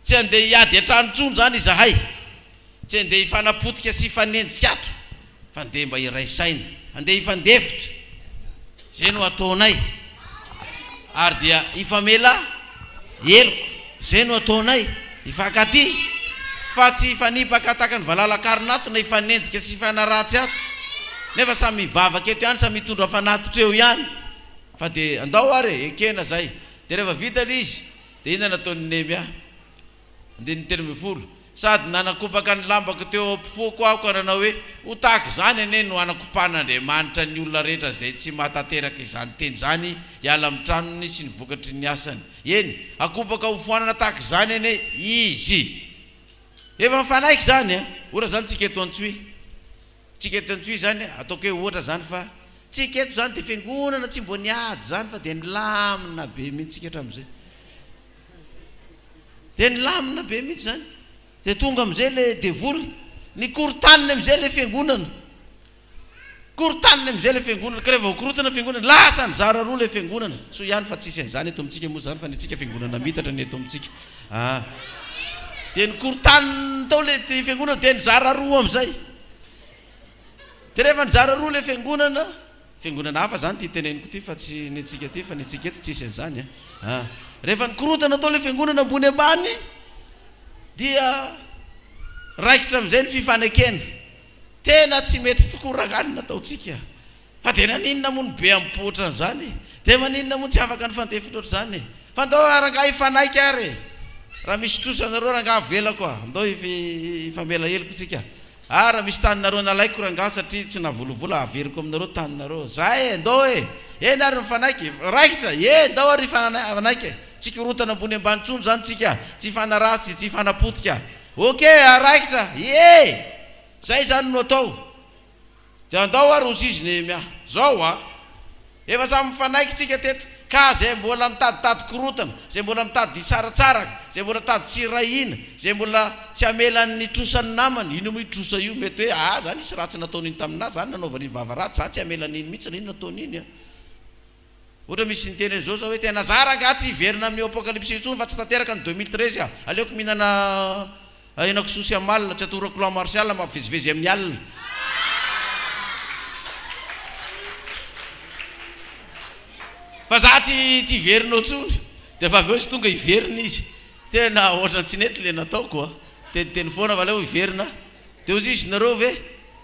tsy andeha hiady atranotrony zany izahay, tsy andeha hifanapotika sy hifanenjika ato, fa andeha mba iraisaina, andeha hifandefitra, zay no ataonay. Ary dia ifamela eloko, zay no ataonay, ifankaty, fa tsy hifanipaka tahaka ny valalakaronato na hifanenjika sy hifanaratsy ato, nefa samy mivavaka eto ihany, samy mitondra fanatitra eo ihany. Fa dia andao ary ekena zay. Dia rehefa vita izy, dia inona nataony Nehemia? Andiny telo ambin'ny folo. Sady nanakopaka ny lambako teo ampofoako aho ka nanao hoe ho tahaka izany anie no anakopan'Andriamanitra ny olona rehetra zay tsy mahatateraka izany teny zany hiala amin'ny tranony sy ny vokatry ny asany. Eny, akopaka ho foanana tahaka izany anie izy. Efa mifanaiky zany a, ohatra zany tsika eto Antsohihy. Tsika eto Antsohihy zany ataoko hoe ohatra zany fa tsika eto zany dia fiangonana tsy mbo niady zany fa dia nilamina be mihitsy tsika hatramin'izay. Dia nilamina be mihitsy zany. Dia tonga am'izay le devoly, ny korotaniny am'izay le fiangonana. Korotaniny am'izay le fiangonana, ka rehefa korotana fiangonana, lasa ny zara roa le fiangonana. So ihany fa tsisy an'izany eto amintsika moa zany fa ny tsika fiangonana mitatra ny eto amintsika. Dia ny korotaniny tao le fiangonana dia ny zara roa am'izay. Dia rehefa ny zara roa le fiangonana hafa zany ty teneniko ty fa tsy ny antsika ty fa ny antsika eto tsisy an'izany a. Rehefa ny korotana tao le fiangonana ambony ambany, dia raikitra am'izay ny fifanekena. Tena tsy mety tokoa ranganina ataotsika. Fa dia naninona moa ny be ampotra an'izany? Dia maninona moa tsy afaka ny fandefitra ohatr'izany? Fa andao rangaha hifanaiky ary. Raha misy trosanareo rangaha vela koa, andao ifamela heloko tsika. Raha misy taninareo nalaiko rangaha satria tsy navolovola averiko aminareo taninareo. Zay andao eny ary mifanaiky, raikitra, andao ary hifanaiky. Tsy korotana ambony ambany tsony zany tsika, tsy fanaratsy, tsy fanapotika. Okay, araikitra, zay zany no atao. Dia andao ary hozizy Nehemia, zao efa samy mifanaiky tsika teto, ka zay mbola mitaditady korotana, zay mbola mitady tsaratsaraka, zay mbola mitady tsy rahina, zay mbola tsy amelan'ny trosany namany, ino moa trosa io mety hoe zany isy ratsy nataon'iny taminazy, zany nanaovany vavaratsy, za tsy amelan'iny mihitsy, ino nataon'iny ohatra misy niteny zao hoe tena zara nga tsy hiverina amin'ny apokalypsy intsony fa tsy tanteraka ny 2013 aleoko mihinana henan-kisoa amin'ny alina, tsy atorako clan martial mampivezivezy amin'ny alina. Fa za tsy hiverina intsony, dia fa avy eo izy tonga hiverina izy. Tena ohatra tsy nety le nataoko teniteny foana fa leo hiverina. Dia ozy izy nareo ve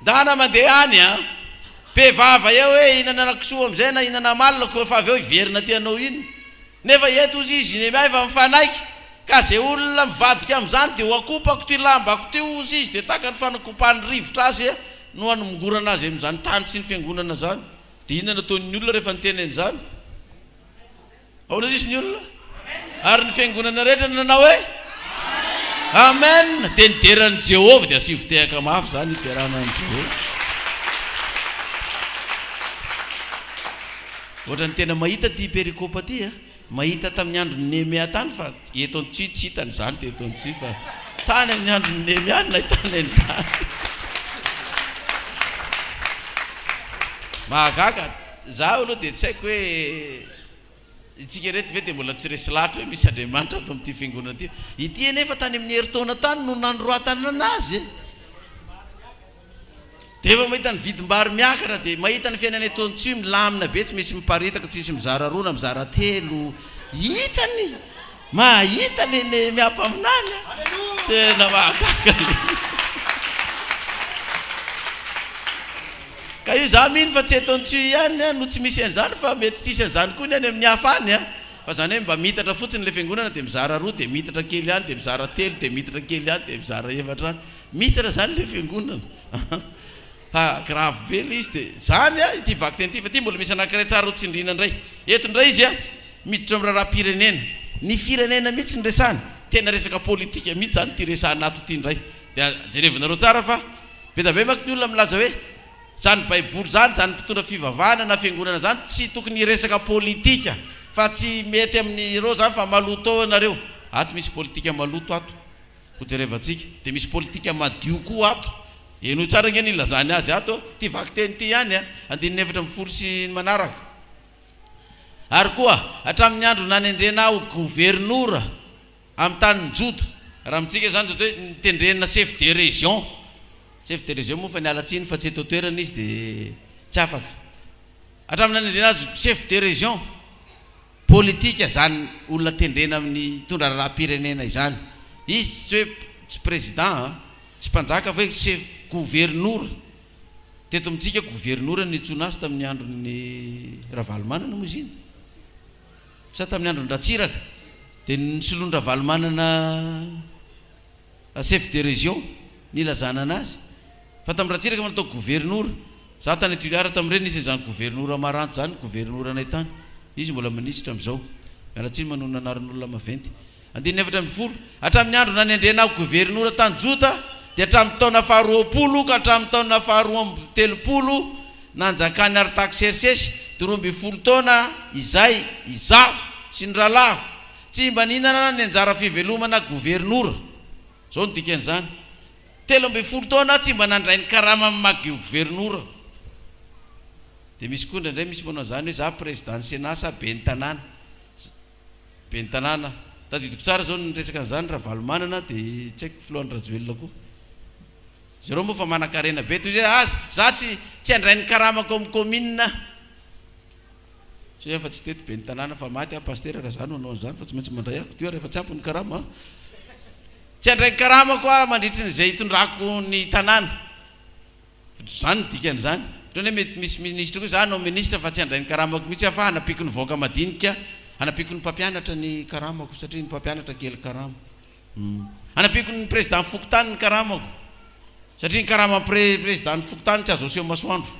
dana mandeha any pevava eo hoe inana henan-kisoa am'izay na inana malina ko fa avy eo hiverina ty anao iny. Nefa eto ozy izy Nehemia efa mifanaiky, ka zay olona mivadika am'izany dia ho akopako ty lambako ty ozy izy dia tahaka ny fanakopahany rivotra azy no hanomongorana azy amin'izany tany sy ny fiangonana zany. Dia inona nataon'ny olona rehefa nitenen'izany? Ahoana izy ny olona? Ary ny fiangonana rehetra nanao hoe amen. Dia nideran'ny Jehovah dia asivotehaka mafy zany iterana ny Jehovah. Ohatra ny tena mahita ty perikopa ty mahita tamin'ny andron'ny Nehemia tany fa eto Antsohihy tsy hitany zany ty eto Antsohihy fa tany amin'ny andron'ny Nehemia nahitany an'izany. Mahagaga za aloha dia tsy haiko hoe itsika reto ve dia mbola tsy resy lahatra hoe misy Andriamanitra ato amin'ity fiangonana ty. Ity nefa tany amin'ny herintaona tany no nandroatana anazy. Dia efa mahita ny vidim-bary miakatra dia mahita ny fiainana eto Antsohihy milamina be, tsy misy miparitaka, tsy misy mizara roa na mizara telo. Hitany, mahita le Nehemia mpaminany. Tena mahagaga. Ka io za mino fa tsy eto Antsohihy ihany no tsy misy an'izany fa mety tsisy an'izany koa ny any amin'ny hafa any fa zany hoe mba mitatra fotsiny le fiangonana dia mizara roa, dia mitatra kely ihany, dia mizara telo, dia mitatra kely ihany, dia mizara efatra any. Mitatra zany le fiangonana. Grave be le izy dia zany ity vaky teny ity fa ty mbola misy anankiray tsara ho tsindrina indray. Eto indray izy miditra amin'ny raharaham-pirenena. Ny firenena mihitsy ny resany, tena resaka politika mihitsy zany ty resahana ato ty indray. Dia jerevinareo tsara fa be da be manko ny olona milaza hoe zany baiboly zany, zany mpitondra fivavahana na fiangonana zany tsy tokony resaka politika fa tsy mety amin'ireo zany fa maloto anareo. Ato misy politika maloto ato ho jerevantsika, dia misy politika madio koa ato. Eno tsara ngeny ilazany azy ato ty vaky teny ty ihany andininy efatra amin'ny folo sy manaraka. Ary koa hatramin'ny andro nanendrena aho gouvernoura amin'ny tanin'ny Joda raha mitsika zany zao hoe nitendrenina chef de région moa fa nialatsiny fa tsy eto toerana izy dia tsy afaka hatramin'ny nanendrena azy chef de région politika zany olona tendrena amin'ny tondra raha-pirenena izany izy tsy hoe tsy président tsy mpanjaka fa hoe chef gouverneur teto mitsika gouverneur nitsona azy tamin'ny andron'ny Ravalomanana moa izy iny sa tamin'ny andron'ny Ratsiraka dia nisoloan'ny Ravalomanana chef de région nilazana anazy fa tamin'ny Ratsiraka manatao gouverneur za tany Tuileries tamin'ireny izy zany gouverneur Maranty zany gouverneur anay tany izy mbola ministre am'izao mialatsiny manona anaran'olona maventy 2020 hatramin'ny andro nanendrena gouverneur Tanjota dia hatramin'ny taona faharoapolo ka hatramin'ny taona faharoatelopolo nanjakany Artaxerxes 12 taona izay izaho sy ny rahalaho tsy mba nihinana ny anjara fivelomana gouverneur zao ny dikan'izany 13 taona tsy mba nandray ny karama amin'ny maha-gouverneur dia misy koa indraindray misy manao zany hoe za président ny Sénat sa be ny tanàna tadidiko tsara zao nyresaka an'izany Ravalomanana dia tsy haiko filohan'ny Rajoelina koa zareo moa fa manan-karena be toy hoe azy za tsy andray ny karamako amin'ny commune so efa tsy teto be ny tanàna fa maty pasteur raha zany manao an'izany fa tsy maintsy mandray ako teo rehefa tsy ampy ny karama tsy andray ny karamako mandritry n'izay hitondrako ny tanàna zany ny dikan'izany toy mety misy ministre koa za anao ministre fa tsy andray ny karamako mihitsy fa hanapiko ny voaka madinika hanapiko ny mpampianatra ny karamako satria ny mpampianatra kely karama hanapiko ny président fokotany ny karamako satria ny karama président ny fokotany tsy azo seho masoandro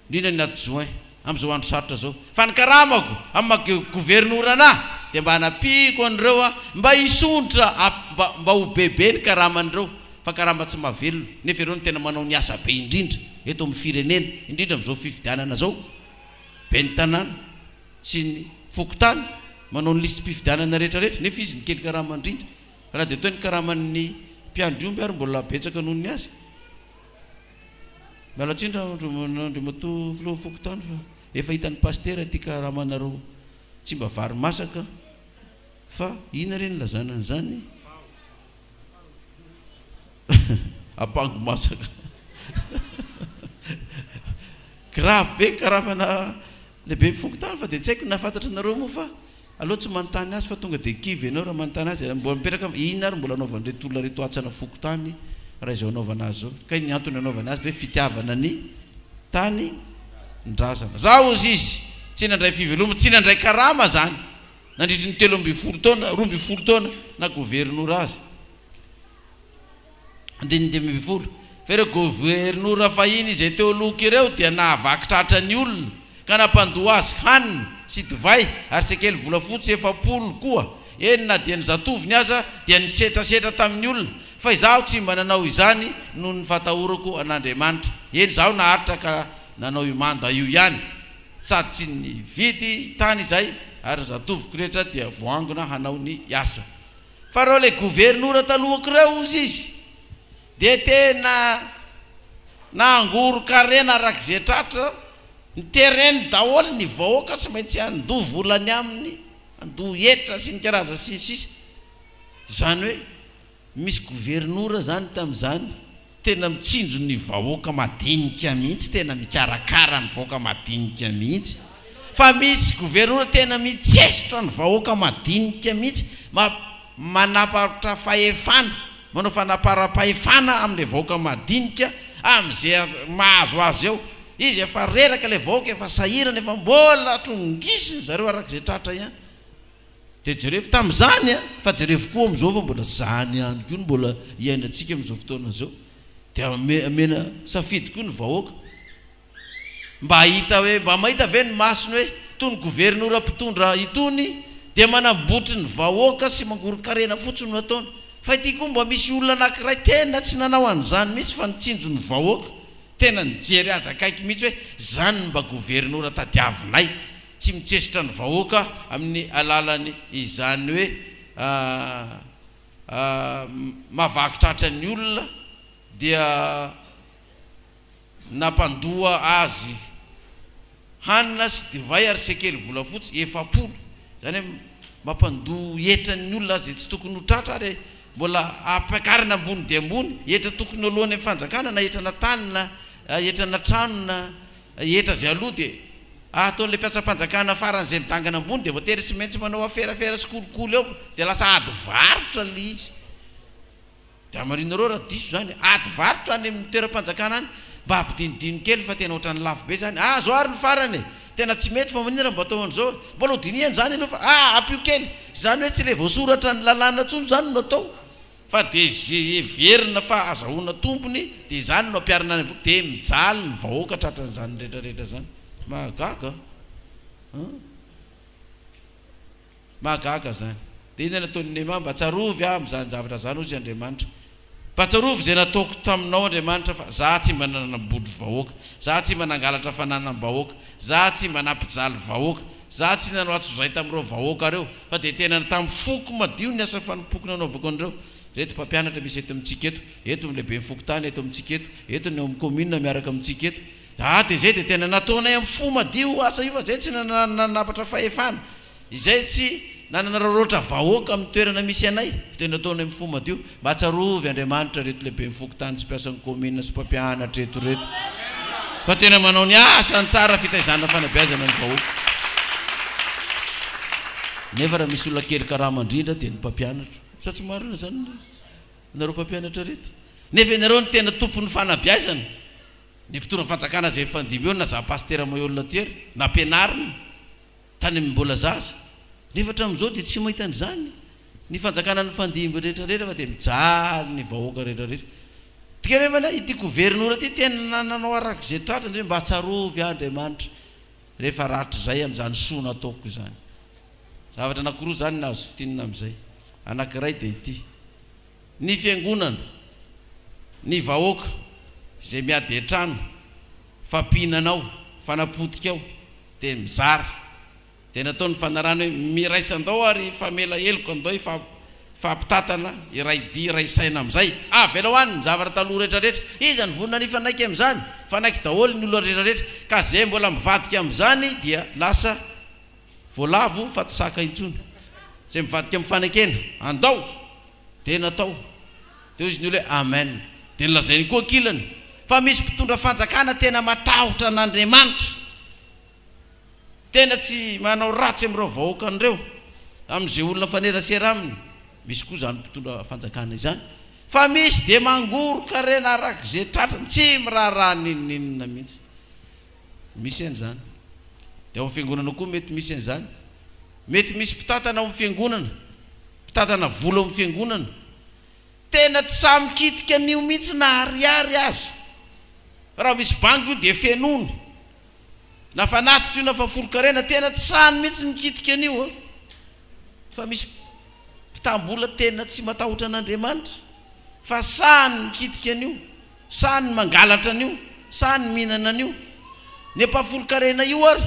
indrindra ny adjoint am'izao andro sarotra zao fa ny karamako amin'ny gouverneur anahy dia mba hanapiko an'ireo mba hisontra mba ho bebe ny karaman'ireo fa karama tsy mahavelona nefa ireo ny tena manao ny asa be indrindra eto amin'ny firenena indrindra am'izao fifidianana zao be ny tanàna sy ny fokotany manao ny listy mpifidianana rehetrarehetra nefa izy ny kely karama indrindra raha dia toy ny karaman'ny mpiandriomby ary mbola betsaka noho ny azy miala tsindra andro mato filoha fokotany fa efa hitan'ny pasteur ty karamanareo tsy mba vary masaka fa ina reny lazana an'izany apango masaka grave be karamana lehibe fokotany fa dia tsy haiko nafantatra nareo moa fa aloha tsy manontany azy fa tonga dia kivy ianao raha manontany azy mbola mipetraka ina ary mbola anaovan'ireto olona reto atsana fokotany raha izao anaovana azy zao ka ny antony anaovana azy dia hoe fitiavana ny tany ndrazana zaho ozy izy tsy nandray fiveloma tsy nandray karama zany nandritry ny 13 taona 12 taona na gouverneur azy 12 fa ireo gouverneur fahiny izay teo loka ireo dia nahavakitratra ny olona ka nampandoa azy hanina sy divay ary sekely volafotsy 7 koa eny na dia ny zatoviny aza dia nisetrasetra tamin'ny olona fa izaho tsy mba nanao izany noho ny fatahorako an'Andriamanitra eny zaho naharitra ka nanao imanda io ihany sady tsy ny vidy tany izay ary zatoviko rehetra dia voangona hanao ny asa fa reo le gouverneur talohako reo ozy izy dia tena nangoro karena arak'izay tratra ny terrain daholo ny vahoaka sy maintsy andoha volany aminy andoha etra sy ny karaza sisisy zany hoe misy gouverneur zany tamin'izany tena mitsinjo ny vahoaka madinika mihitsy tena mikarakara ny vahoaka madinika mihitsy fa misy gouverneur tena mitsesitra ny vahoaka madinika mihitsy manapatra fahefana manao fanapara-pahefana amin'ilay vahoaka madinika amin'izay mahazo azy eo izy efa reraka ilay vahoaka efa sahirana efa mbola trongisiny zareo arak'izay tratra ihany dia jerefo tamin'izany fa jerefo koa amin'izao fa mbola zany ihany koa mbola iainantsika amin'izao fotoana zao dia mena safidy koa ny vahoaka mba hita hoe mba mahita ve ny masony hoe tony gouverneur mpitondra itony dia manambotry ny vahoaka sy mangoro-karena fotsiny nataony fa ity koa mba misy olona anankiray tena tsy nanao an'izany mihitsy fa nitsinjo ny vahoaka tena nijery azy akaiky mihitsy hoe zany mba gouverneur tadiavinay tsy mitsesitra ny vahoaka amin'ny alalany izany hoe mavakitratra ny olona dia nampandoa azy hanina sy divay ary sekely volafotsy 7 zany hoe mampandoa etrany olona azy tsy tokony ho tratra ary mbola ampakarina ambony dia ambony etra tokony alohan'ny fanjakana na etra na tanina etra na tranona etra zay aloha dia ataon'le mpiatsa-panjakana faran'izay midangana ambony dia voatery tsy maintsy manao aferafera sy kolokolo eo dia lasa ady varotra le izy dia amarinareo raha diso zany ady varotra any amin'ny toeram-panjakana any mba ampidinidino kely fa tena ohatrany lafo be zany zao ary ny farany tena tsy mety fa maninona mba atao an'izao mbola hodiniany zany aloha fa apio kely zany hoe tsy le voasoratra ny lalàna tsony zany no atao fa dia zay verina fa azahoana tompony dia zany no ampiarina any avoka dia mijaly ny vahoaka tratran'izany rehetrarehetra zany mahagaga mahagaga zany dia iny nataony Nehemia mba tsarovy amin'izany zavatra zany ozy Andriamanitra mba tsarovy zay nataoko taminao Andriamanitra fa za tsy mba nanamboly vahoaka za tsy mba nangalatra fananam-bahoaka za tsy mba nampijaly vahoaka za tsy nanao atsozay tamin'ireo vahoaka reo fa dia tena tamin'ny foko madio ny asa fanompoky nanaovako an'ireo reto mpampianatra misy eto amintsika eto lehibe mifokotany eto amintsika eto ny eo amin'ny commune miaraka amintsika eto dia zay dia tena nataonay amin'ny fo madio asa io fa zay tsy nanapatra fahefana izay tsy nananararoatra vahoaka amin'ny toerana misy anay fa tena nataonay amin'ny fo madio mba tsarovy Andriamanitra reto lehibe mifokotany sy mpiasan'ny commune sy mpampianatra eto reto fa tena manao ny asany tsara fitaizana fanabeazana ny vahoaka nefa raha misy olona kely karaha mandrindra dia ny mpampianatra sa tsy marina zany nareo mpampianatra reto nefa ianareo ny tena tompon'ny fanabeazana ny mpitondra fanjakana zay fandimy eo na za pastera maolona tery na ampianarina tany mbola zaza nefa hatramin'izao dia tsy mahita an'izany ny fanjakana ny fandimby rehetrarehetra fa dia mijaly ny vahoaka rehetrarehetra tika rehefa ity gouvernoura ty tena nanao arak'izay tratra nzay mba tsarovy Andriamanitra rehefa ratra zay amin'izany soa nataoko zany zavatra anankiroa zany nahazo fitinina amin'izay anankiray dia ity ny fiangonana ny vahoaka zay miady an-trano fampihinanao fanapotika ao dia mizara dia nataony fanarana hoe miraisan-dao ary famela eloko andao fampitatana iray dia iray saina amin'izay avela hoany zavatra taloha rehetrarehetra izy ny vonina nifanaiky amin'izany fanaiky daholo ny olona rehetrarehetra ka zay mbola mivadika amin'izany dia lasa voalavo fa tsy saka intsony zay mivadika amin'ny fanaikena andao dia natao dia izy ny olo hoe amen dia nylazay koa kilany fa misy mpitondra fanjakana tena matahotra an'Andriamanitra tena tsy manao ratsy amin'ireo vahoaka an'ireo amin'izay olona fanerasera aminy misy koa zany mpitondra fanjakana izany fa misy dia mangoroka rena arak'izay tratrany tsy miraharaha nininina mihitsy misy an'izany dia ao amin'ny fiangonana koa mety misy an'izany mety misy mpitatana ao amin'ny fiangonana mpitatana vola ao amin'ny fiangonana tena tsy samy mikitika an'io mihitsy na ariary azy raha misy bangy io dia fianony na fanatitra io na fafolo-karena tena tsy sany mihitsy mikitika an'io fa misy mpitambola tena tsy matahotra an'Andriamanitra fa sany mikitika an'io sany mangalatra an'io sany mihinana an'io ny mpafolo-karena io ary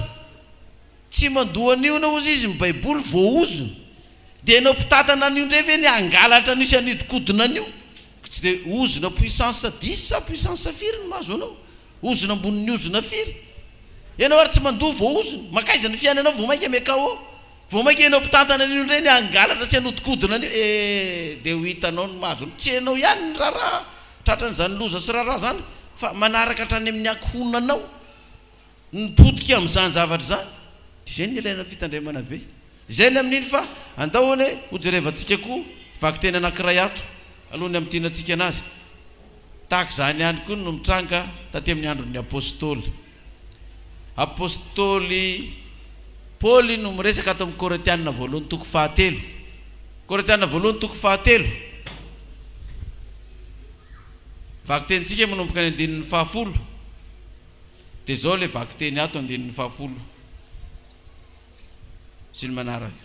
tsy mandoa an'io na ozy izy mibaiboly voaozona dia nao mpitatana an'io ndray ve ny angalatra an'io sy anidinkodina an'io tsy dia ozona puissance 10 sa puissance firy ny mahazo anao ozona amboniny ozona firy ianao ary tsy mandoa voaozona makaiza ny fiainanao vao mainka miakao vao mainka ianao mpitatana an'io ndray ny angalatra sy anodikodina an'io dia ho hitanao ny mahazo tsy ianao ihany ny raharaha tratran'izany loza sy raharaha zany fa manaraka hatrany amin'ny akohonanao nipotika amin'izany zavatra zany dia zay ny ilaina fitandremana be zay ny amin'iny fa andahoany hoe hojerevantsika koa vaky tena anankiray ato alohany amin'ny tianantsika anazy tahaka izany ihany koa no mitranga taty amin'ny andron'ny apôstôly Paoly no miresaka ato amin'ny Koretianina voalohany toko fahatelo Koretianina voalohany toko fahatelo vaky tenintsika manomboka ny andinin'ny fahafolo dia zao le vaky teny ato andinin'ny fahafolo sy ny manaraka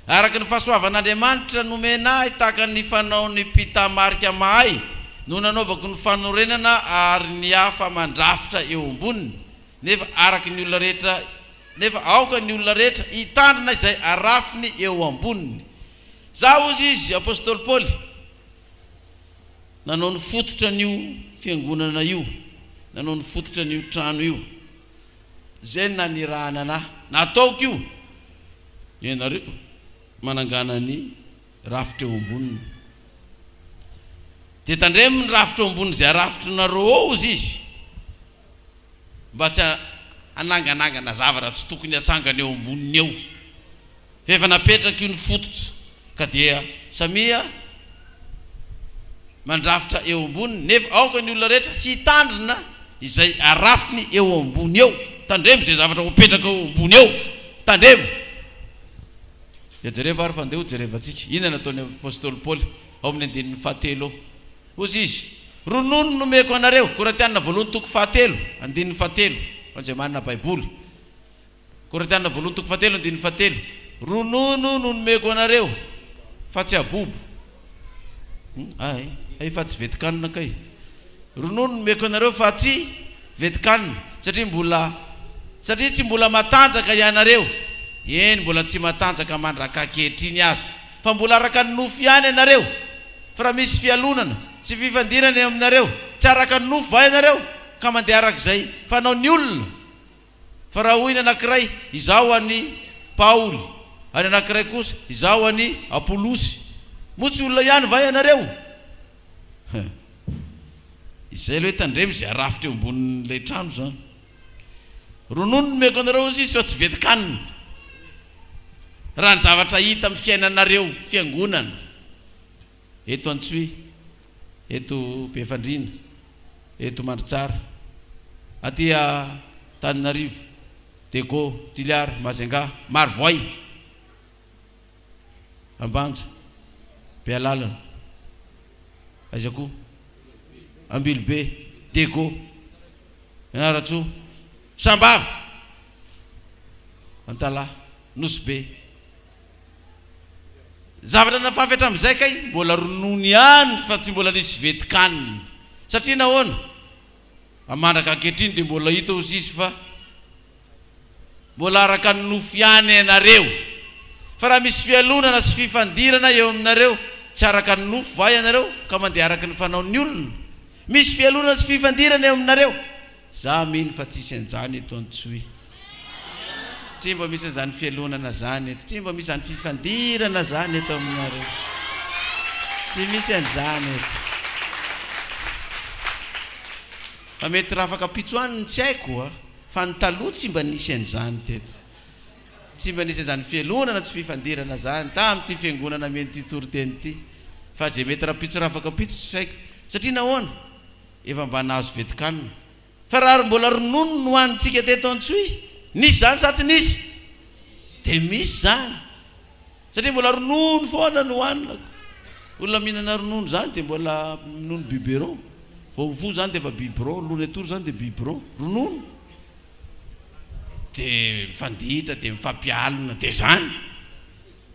araka ny fahasoavan'Andriamanitra nomena tahaka ny fanaony mpitamarika mahay no nanaovako ny fanorenana ary ny hafa mandrafitra eo amboniny nefa araka ny olona rehetra nefa aoka ny olona rehetra hitandrina izay arafiny eo amboniny za ozy izy apôstôly Paoly nanao ny fototra an'io fiangonana io nanao ny fototra an'io trano io zay nanirahana anahy nataoko io ianareo manangana ny rafitra eo amboniny. Dia tandremo ny rafitra eo ambony izay arafitrinareo ao izy mba tsy ananganangana zavatra tsy tokony hatsangana eo amboniny eo. Efa napetraka io ny fototra ka dia samia mandrafitra eo amboniny, nefa aoka ny olona rehetra hitandrina izay arafiny eo ambony eo. Tandremo izay zavatra hopetraka eo ambony eo, tandremo. Dia jereva ary fandeha jerevantsika inona nataony apôstôly Paoly ao amin'ny andinin'ny fahatelo ao. Ozy izy, ronono nomeko anareo, Koratiana voalohany toko fahatelo andinin'ny fahatelo, anzay manana baiboly. Koratiana voalohany toko fahatelo andinin'ny fahatelo, ronono nomeko anareo fa tsy abobo. Ay fa tsy vetikanina kay. Ronono nomeko anareo fa tsy vetikanina, satria tsy mbola matanjaka ianareo. Eny mbola tsy matanjaka mandraka ankehitriny aza, fa mbola araka ny nofo ihany ianareo. Fa raha misy fialonana sy fifandirana aminareo, tsy araka ny nofo va ianareo ka mandeha arak'izay fanao ny olona. Fa raha hoy ny anankiray izaho any Paoly, any anankiray kosa izaho any Apolosy, moa tsy olona ihany va ianareo? Izay le hoe tandremo izay arafitra eo ambonin'ilay trano zany. Ronono nomeko anareo izy fa tsy vetikanina. Raha ny zavatra hita amin'ny fiainanareo fiangonana, eto Antsohy, eto Befandrina, eto Mandritsara, aty Tananarivo, Dego, Tiliara, Majunga, Marivoay, Ambanja, Bealalana, aiza koa, Ambilobe, Dego, Anaratsoa, Sambava, Antala, Nosbe. Zavatra nafafy hatramin'izay kay mbola ronono ihany fa tsy mbola nisy vetikanina. Satria nahoana? Amandraka ankehitriny dia mbola hita ozy izy fa mbola araka ny nofo ihany ianareo. Fa raha misy fialonana sy fifandirana eo aminareo, tsy araka ny nofo va ianareo ka mandeha araka ny fanaon'ny olona. Misy fialonana sy fifandirana eo aminareo, za mino fa tsisy an'izany eto Antsohy. Tsy mba misy an'izany fialonana zany eto, tsy mba misy an'izany fifandirana zany eto aminareo, tsy misy an'izany eto. Fa mety raha afaka pitsoaniny tsy haiko fa ny taloha tsy mba nisy an'izany teto, tsy mba nisy an'izany fialonana tsy fifandirana zany tamin'ity fiangonana mety toroteny ity. Fa zay mety raha pitso raha afaka pitso tsy haiko, satria nahoana? Efa mba nahazo vetikanina. Fa raha mbola ronono no hoanintsika teto Antsohy, nisy zany sa tsy nisy? Dia misy zany, satria mbola ronono foana no hoanina. Olona mihinana ronono zany dia mbola minono biberon, vao fo zany dia efa biberon, lony atory zany dia biberon, ronono. Dia mifanditra dia mifampialina dia zany.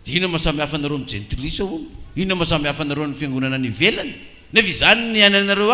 Dia inona mahasamy hafa anareo amin'ny jentilisa hono? Inona mahasamy hafa anareo amin'ny fiangonana ny ivelany? Nefa izany ny ainanareo